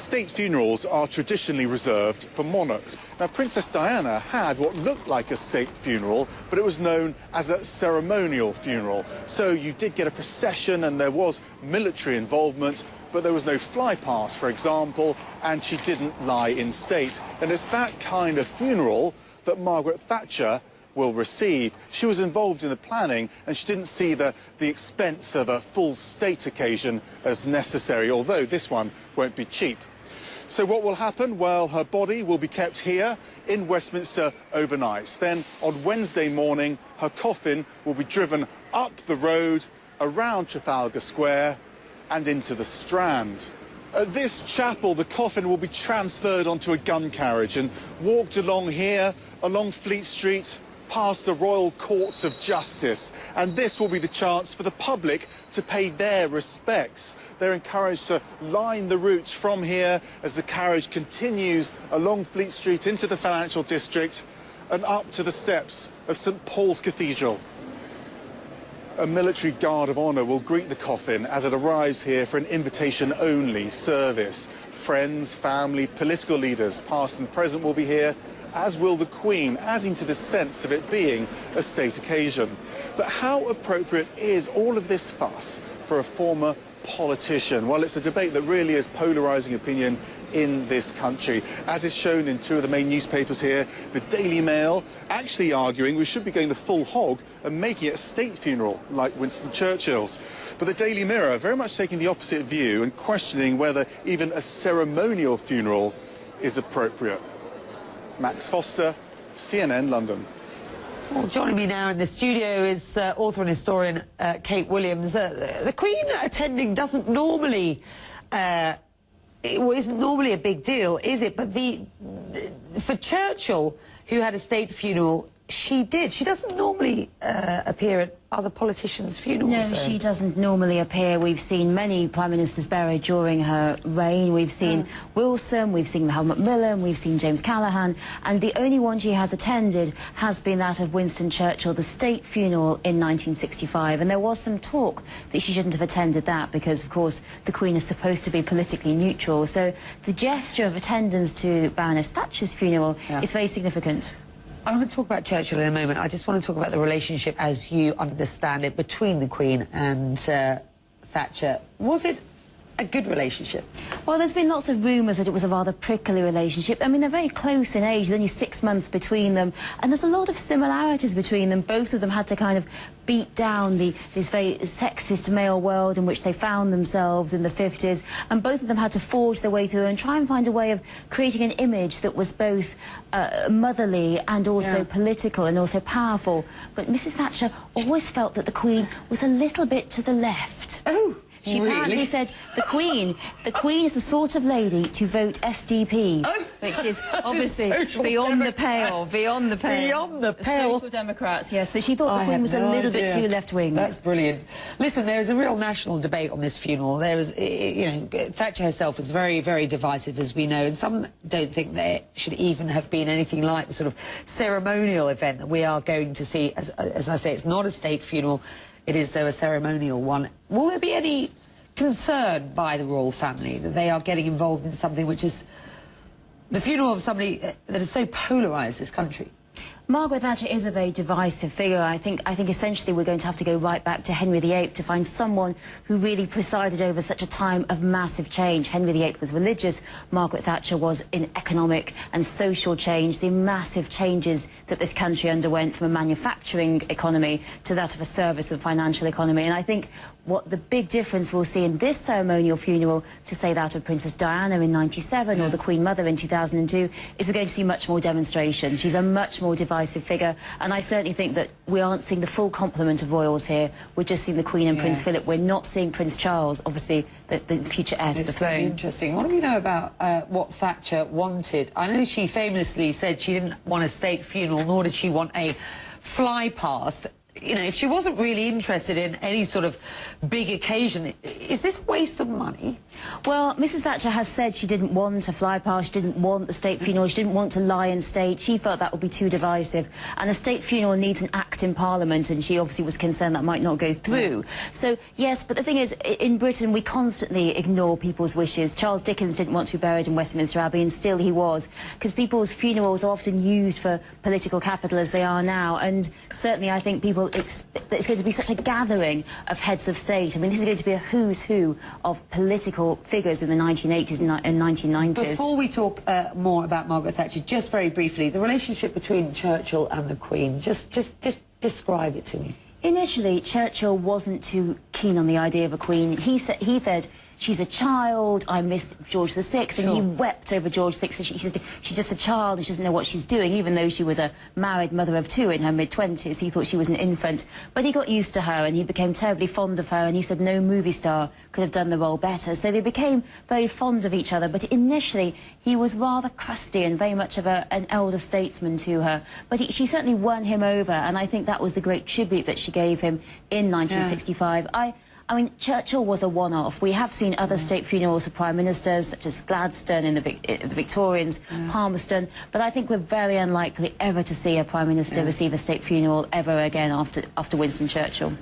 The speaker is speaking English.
state funerals are traditionally reserved for monarchs. Now, Princess Diana had what looked like a state funeral, but it was known as a ceremonial funeral. So you did get a procession and there was military involvement, but there was no flypast, for example, and she didn't lie in state. And it's that kind of funeral that Margaret Thatcher will receive. She was involved in the planning and she didn't see the expense of a full state occasion as necessary, although this one won't be cheap. So what will happen? Well, her body will be kept here in Westminster overnight. Then on Wednesday morning, her coffin will be driven up the road, around Trafalgar Square and into the Strand. At this chapel, the coffin will be transferred onto a gun carriage and walked along here, along Fleet Street, past the Royal Courts of Justice, and this will be the chance for the public to pay their respects. They're encouraged to line the route from here as the carriage continues along Fleet Street into the financial district and up to the steps of St Paul's Cathedral. A military guard of honour will greet the coffin as it arrives here for an invitation-only service. Friends, family, political leaders, past and present, will be here, as will the Queen, adding to the sense of it being a state occasion. But how appropriate is all of this fuss for a former politician? Well, it's a debate that really is polarising opinion in this country, as is shown in two of the main newspapers here. The Daily Mail actually arguing we should be going the full hog and making it a state funeral like Winston Churchill's. But the Daily Mirror very much taking the opposite view and questioning whether even a ceremonial funeral is appropriate. Max Foster, CNN, London. Well, joining me now in the studio is author and historian Kate Williams. The Queen attending doesn't normally, isn't normally a big deal, is it? But for Churchill, who had a state funeral, she did. She doesn't normally appear at other politicians' funerals. No, she doesn't normally appear. We've seen many prime ministers buried during her reign. We've seen Wilson, we've seen Howard Macmillan, we've seen James Callaghan, and the only one she has attended has been that of Winston Churchill, the state funeral in 1965. And there was some talk that she shouldn't have attended that because, of course, the Queen is supposed to be politically neutral. So the gesture of attendance to Baroness Thatcher's funeral is very significant. I'm going to talk about Churchill in a moment. I just want to talk about the relationship as you understand it between the Queen and Thatcher. Was it a good relationship? Well, there's been lots of rumours that it was a rather prickly relationship. I mean, they're very close in age. There's only 6 months between them. And there's a lot of similarities between them. Both of them had to kind of beat down this very sexist male world in which they found themselves in the 50s. And both of them had to forge their way through and try and find a way of creating an image that was both motherly and also political and also powerful. But Mrs. Thatcher always felt that the Queen was a little bit to the left. Oh! She apparently said the Queen is the sort of lady to vote SDP, which is obviously beyond the pale, beyond the pale. Beyond the pale. Social Democrats, yes. So she thought the Queen was a little bit too left-wing. That's brilliant. Listen, there is a real national debate on this funeral. There was, you know, Thatcher herself was very, very divisive, as we know, and some don't think there should even have been anything like the sort of ceremonial event that we are going to see. As I say, it's not a state funeral. It is, though, a ceremonial one. Will there be any concern by the royal family that they are getting involved in something which is the funeral of somebody that has so polarised this country? Margaret Thatcher is a very divisive figure. I think essentially we're going to have to go right back to Henry VIII to find someone who really presided over such a time of massive change. Henry VIII was religious. Margaret Thatcher was in economic and social change, the massive changes that this country underwent from a manufacturing economy to that of a service and financial economy. And I think what the big difference we'll see in this ceremonial funeral to, say, that of Princess Diana in '97 or the Queen Mother in 2002 is we're going to see much more demonstration. She's a much more divisive figure, and I certainly think that we aren't seeing the full complement of royals here. We're just seeing the Queen and Prince Philip. We're not seeing Prince Charles, obviously the future heir to the throne. It's very interesting. What do we know about what Thatcher wanted? I know she famously said she didn't want a state funeral, nor did she want a fly past. you know, if she wasn't really interested in any sort of big occasion, is this a waste of money? Well, Mrs. Thatcher has said she didn't want a fly past, she didn't want the state funeral, she didn't want to lie in state. She felt that would be too divisive. And a state funeral needs an act in Parliament, and she obviously was concerned that might not go through. So, yes, but the thing is, in Britain, we constantly ignore people's wishes. Charles Dickens didn't want to be buried in Westminster Abbey, and still he was, because people's funerals are often used for political capital as they are now. And certainly I think people expect that it's going to be such a gathering of heads of state. I mean, this is going to be a who's who of political figures in the 1980s and 1990s. Before we talk more about Margaret Thatcher, just very briefly, the relationship between Churchill and the Queen, just describe it to me. Initially, Churchill wasn't too keen on the idea of a queen. He said, she's a child, I miss George VI, and he wept over George VI. He said, she's just a child and she doesn't know what she's doing, even though she was a married mother of 2 in her mid-20s. He thought she was an infant. But he got used to her and he became terribly fond of her, and he said no movie star could have done the role better. So they became very fond of each other, but initially he was rather crusty and very much of an elder statesman to her. But she certainly won him over, and I think that was the great tribute that she gave him in 1965. I mean, Churchill was a one-off. We have seen other state funerals of prime ministers, such as Gladstone in the Victorians, Palmerston, but I think we're very unlikely ever to see a prime minister receive a state funeral ever again after Winston Churchill.